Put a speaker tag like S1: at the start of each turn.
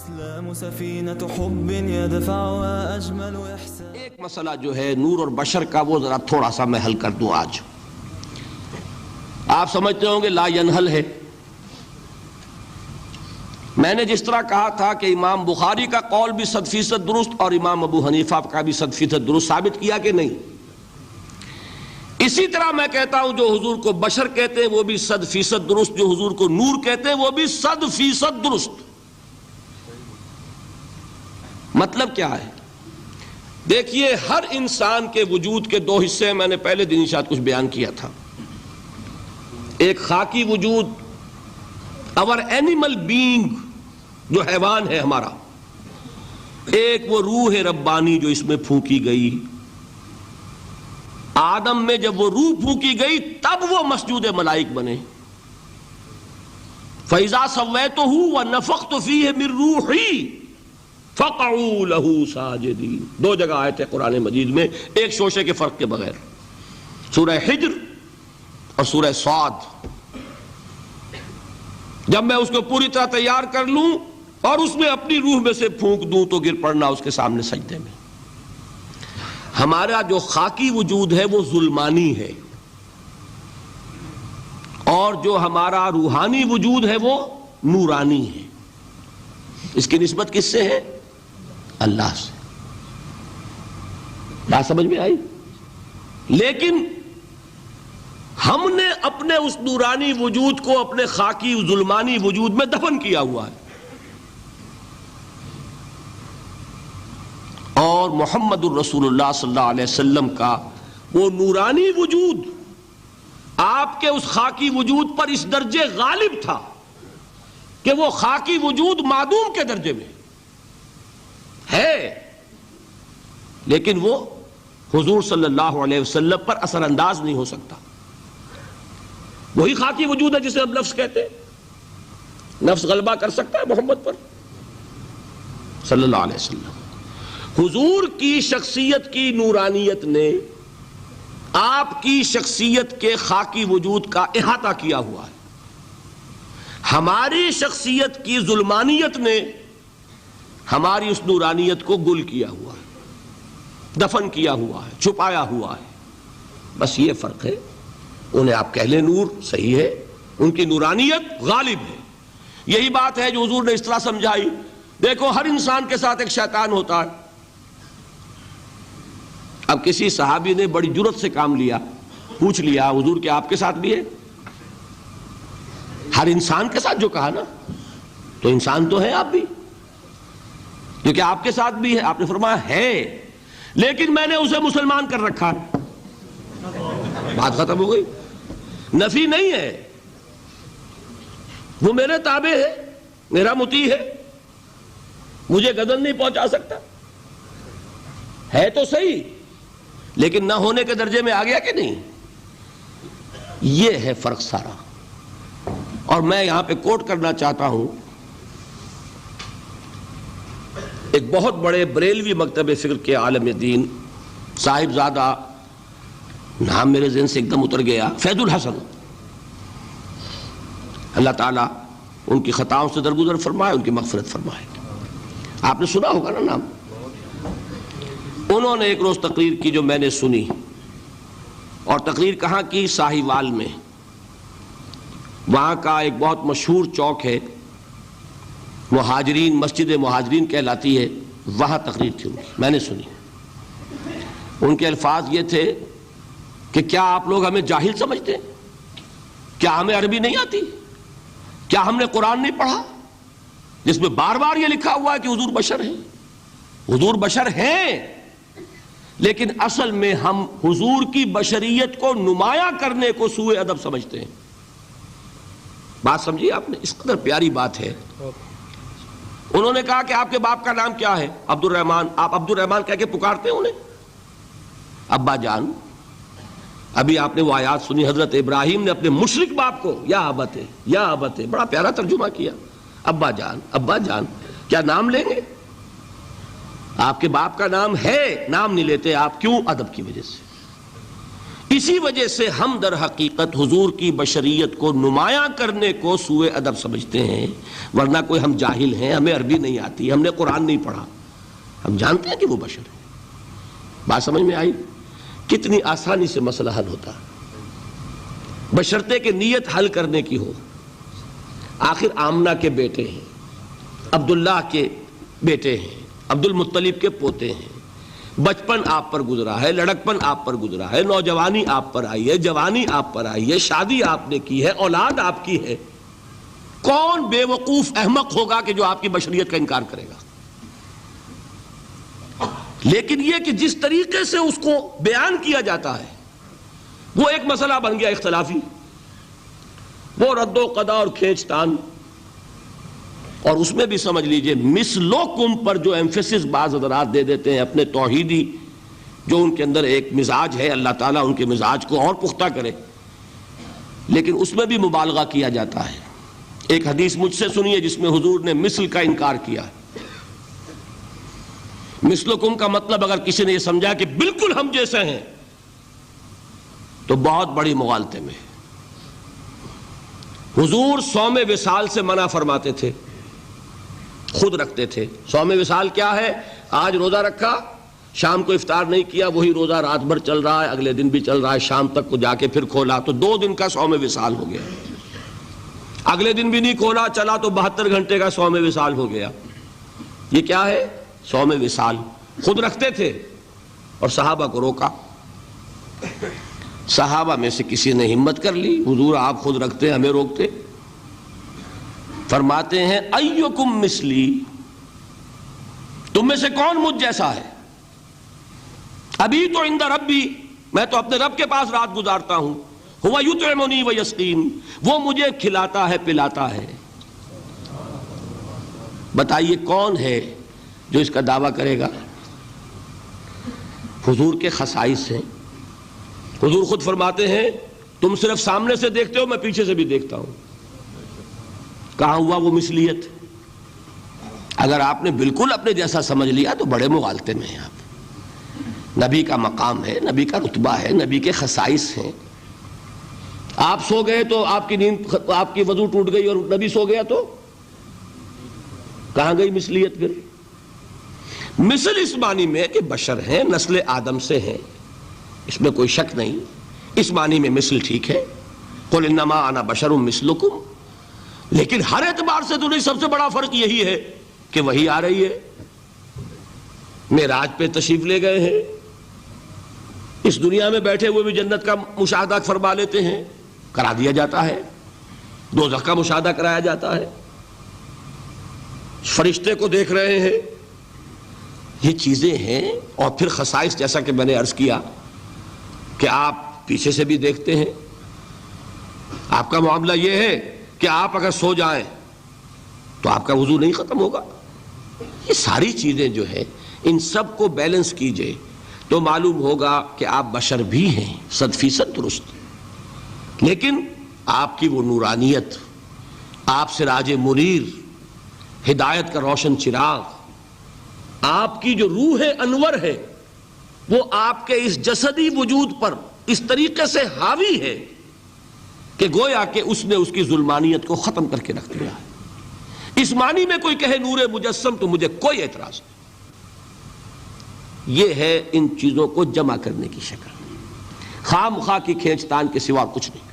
S1: الإسلام سفينة حب يدفعها أجمل إحسان.
S2: ایک مسئلہ جو ہے نور اور بشر کا، وہ ذرا تھوڑا سا میں حل کر دوں آج. آپ سمجھتے ہوں گے لا ینحل ہے. میں نے جس طرح کہا تھا کہ امام بخاری کا قول بھی 100% درست اور امام ابو حنیفہ کا بھی 100% درست ثابت کیا کہ نہیں. اسی طرح میں کہتا ہوں جو حضور کو بشر کہتے ہیں وہ بھی 100% درست، جو حضور کو نور کہتے ہیں وہ بھی 100% درست. مطلب کیا ہے؟ دیکھیے، ہر انسان کے وجود کے دو حصے ہیں. میں نے پہلے دن شاید کچھ بیان کیا تھا. ایک خاکی وجود، اور اینیمل بینگ جو حیوان ہے ہمارا. ایک وہ روح ربانی جو اس میں پھونکی گئی. آدم میں جب وہ روح پھونکی گئی تب وہ مسجود ملائک بنے. فَإِذَا سَوَّيْتُهُ وَنَفَخْتُ فِيهِ مِن رُوحِي فَقَعُوا لَهُ سَاجِدِينَ. دو جگہ آئے تھے قرآن مجید میں ایک شوشے کے فرق کے بغیر، سورہ حجر اور سورہ صاد. جب میں اس کو پوری طرح تیار کر لوں اور اس میں اپنی روح میں سے پھونک دوں تو گر پڑنا اس کے سامنے سجدے میں. ہمارا جو خاکی وجود ہے وہ ظلمانی ہے، اور جو ہمارا روحانی وجود ہے وہ نورانی ہے. اس کی نسبت کس سے ہے؟ اللہ سے. بات سمجھ میں آئی؟ لیکن ہم نے اپنے اس نورانی وجود کو اپنے خاکی ظلمانی وجود میں دفن کیا ہوا ہے. اور محمد الرسول اللہ صلی اللہ علیہ وسلم کا وہ نورانی وجود آپ کے اس خاکی وجود پر اس درجے غالب تھا کہ وہ خاکی وجود معدوم کے درجے میں ہے، لیکن وہ حضور صلی اللہ علیہ وسلم پر اثر انداز نہیں ہو سکتا. وہی خاکی وجود ہے جسے ہم نفس کہتے ہیں. نفس غلبہ کر سکتا ہے محمد پر صلی اللہ علیہ وسلم. حضور کی شخصیت کی نورانیت نے آپ کی شخصیت کے خاکی وجود کا احاطہ کیا ہوا ہے. ہماری شخصیت کی ظلمانیت نے ہماری اس نورانیت کو گل کیا ہوا ہے، دفن کیا ہوا ہے، چھپایا ہوا ہے. بس یہ فرق ہے. انہیں آپ کہہ لیں نور، صحیح ہے، ان کی نورانیت غالب ہے. یہی بات ہے جو حضور نے اس طرح سمجھائی. دیکھو، ہر انسان کے ساتھ ایک شیطان ہوتا ہے. اب کسی صحابی نے بڑی جرت سے کام لیا، پوچھ لیا حضور کہ آپ کے ساتھ بھی ہے؟ ہر انسان کے ساتھ جو کہا نا، تو انسان تو ہے آپ بھی، کیونکہ آپ کے ساتھ بھی ہے. آپ نے فرمایا ہے، لیکن میں نے اسے مسلمان کر رکھا ہے. بات ختم ہو گئی. نفی نہیں ہے، وہ میرے تابع ہے، میرا مطیع ہے، مجھے گدن نہیں پہنچا سکتا. ہے تو صحیح، لیکن نہ ہونے کے درجے میں آ گیا کہ نہیں. یہ ہے فرق سارا. اور میں یہاں پہ کوٹ کرنا چاہتا ہوں ایک بہت بڑے بریلوی مکتب فکر کے عالم دین، صاحبزادہ، نام میرے ذہن سے ایک دم اتر گیا، فیض الحسن. اللہ تعالیٰ ان کی خطاؤں سے درگزر فرمائے، ان کی مغفرت فرمائے. آپ نے سنا ہوگا نا نام. انہوں نے ایک روز تقریر کی جو میں نے سنی، اور تقریر کہاں کی؟ ساہیوال میں. وہاں کا ایک بہت مشہور چوک ہے، مہاجرین، مسجد مہاجرین کہلاتی ہے، وہاں تقریر تھی ان کی، میں نے سنی. ان کے الفاظ یہ تھے کہ کیا آپ لوگ ہمیں جاہل سمجھتے ہیں؟ کیا ہمیں عربی نہیں آتی؟ کیا ہم نے قرآن نہیں پڑھا جس میں بار بار یہ لکھا ہوا ہے کہ حضور بشر ہیں؟ حضور بشر ہیں، لیکن اصل میں ہم حضور کی بشریت کو نمایاں کرنے کو سوء ادب سمجھتے ہیں. بات سمجھیے آپ نے، اس قدر پیاری بات ہے. انہوں نے کہا کہ آپ کے باپ کا نام کیا ہے؟ عبد الرحمن. آپ عبد الرحمن کہہ کے پکارتے ہیں انہیں؟ ابا جان. ابھی آپ نے وہ آیات سنی، حضرت ابراہیم نے اپنے مشرک باپ کو یا ابت ہے، یا ابت ہے، بڑا پیارا ترجمہ کیا. ابا جان، ابا جان. کیا نام لیں گے؟ آپ کے باپ کا نام ہے، نام نہیں لیتے آپ. کیوں؟ ادب کی وجہ سے. اسی وجہ سے ہم در حقیقت حضور کی بشریت کو نمایاں کرنے کو سوء ادب سمجھتے ہیں، ورنہ کوئی ہم جاہل ہیں، ہمیں عربی نہیں آتی، ہم نے قرآن نہیں پڑھا، ہم جانتے ہیں کہ وہ بشر ہے۔ بات سمجھ میں آئی؟ کتنی آسانی سے مسئلہ حل ہوتا ہے، بشرطے کہ نیت حل کرنے کی ہو۔ آخر آمنہ کے بیٹے ہیں، عبداللہ کے بیٹے ہیں، عبد المطلب کے پوتے ہیں، بچپن آپ پر گزرا ہے، لڑکپن آپ پر گزرا ہے، نوجوانی آپ پر آئی ہے، جوانی آپ پر آئی ہے، شادی آپ نے کی ہے، اولاد آپ کی ہے۔ کون بے وقوف احمق ہوگا کہ جو آپ کی بشریت کا انکار کرے گا؟ لیکن یہ کہ جس طریقے سے اس کو بیان کیا جاتا ہے وہ ایک مسئلہ بن گیا اختلافی، وہ رد و قضا اور کھینچ تان، اور اس میں بھی سمجھ لیجئے مثلکم پر جو ایمفیسس بعض حضرات دے دیتے ہیں اپنے توحیدی، جو ان کے اندر ایک مزاج ہے، اللہ تعالیٰ ان کے مزاج کو اور پختہ کرے، لیکن اس میں بھی مبالغہ کیا جاتا ہے۔ ایک حدیث مجھ سے سنیے جس میں حضور نے مثل کا انکار کیا۔ مثلکم کا مطلب اگر کسی نے یہ سمجھا کہ بالکل ہم جیسے ہیں تو بہت بڑی مغالطے میں۔ حضور صوم وصال سے منع فرماتے تھے، خود رکھتے تھے۔ صوم وصال کیا ہے؟ آج روزہ رکھا، شام کو افطار نہیں کیا، وہی روزہ رات بھر چل رہا ہے، اگلے دن بھی چل رہا ہے، شام تک کو جا کے پھر کھولا تو 2 دن کا صوم وصال ہو گیا۔ اگلے دن بھی نہیں کھولا، چلا تو 72 گھنٹے کا صوم وصال ہو گیا۔ یہ کیا ہے؟ صوم وصال۔ خود رکھتے تھے اور صحابہ کو روکا۔ صحابہ میں سے کسی نے ہمت کر لی، حضور آپ خود رکھتے ہمیں روکتے؟ فرماتے ہیں ایکم مثلی، تم میں سے کون مجھ جیسا ہے؟ ابھی تو عند ربی، میں تو اپنے رب کے پاس رات گزارتا ہوں، ہوا یطعمنی ویسقین، وہ مجھے کھلاتا ہے پلاتا ہے۔ بتائیے کون ہے جو اس کا دعویٰ کرے گا؟ حضور کے خصائص ہیں۔ حضور خود فرماتے ہیں تم صرف سامنے سے دیکھتے ہو، میں پیچھے سے بھی دیکھتا ہوں۔ کہاں ہوا وہ مثلیت؟ اگر آپ نے بالکل اپنے جیسا سمجھ لیا تو بڑے مغالطے میں ہیں آپ۔ نبی کا مقام ہے، نبی کا رتبہ ہے، نبی کے خصائص ہیں۔ آپ سو گئے تو آپ کی نیند، آپ کی وضو ٹوٹ گئی اور نبی سو گیا تو کہاں گئی مثلیت پھر؟ مثل اس معنی میں کہ بشر ہیں، نسل آدم سے ہیں، اس میں کوئی شک نہیں، اس معنی میں مثل ٹھیک ہے، قل انما انا بشر مثلکم، لیکن ہر اعتبار سے تو نہیں۔ سب سے بڑا فرق یہی ہے کہ وہی آ رہی ہے، معراج پہ تشریف لے گئے ہیں، اس دنیا میں بیٹھے ہوئے بھی جنت کا مشاہدہ فرما لیتے ہیں، کرا دیا جاتا ہے، دوزخ کا مشاہدہ کرایا جاتا ہے، فرشتے کو دیکھ رہے ہیں۔ یہ چیزیں ہیں، اور پھر خصائص جیسا کہ میں نے عرض کیا کہ آپ پیچھے سے بھی دیکھتے ہیں۔ آپ کا معاملہ یہ ہے کہ آپ اگر سو جائیں تو آپ کا وضو نہیں ختم ہوگا۔ یہ ساری چیزیں جو ہے ان سب کو بیلنس کیجئے تو معلوم ہوگا کہ آپ بشر بھی ہیں، 100% درست، لیکن آپ کی وہ نورانیت، آپ سراج منیر، ہدایت کا روشن چراغ، آپ کی جو روح انور ہے، وہ آپ کے اس جسدی وجود پر اس طریقے سے حاوی ہے کہ گویا کہ اس نے اس کی ظلمانیت کو ختم کر کے رکھ دیا ہے۔ اس معنی میں کوئی کہے نور مجسم تو مجھے کوئی اعتراض نہیں۔ یہ ہے ان چیزوں کو جمع کرنے کی شکل، خواہ مخواہ کی کھینچ تان کے سوا کچھ نہیں۔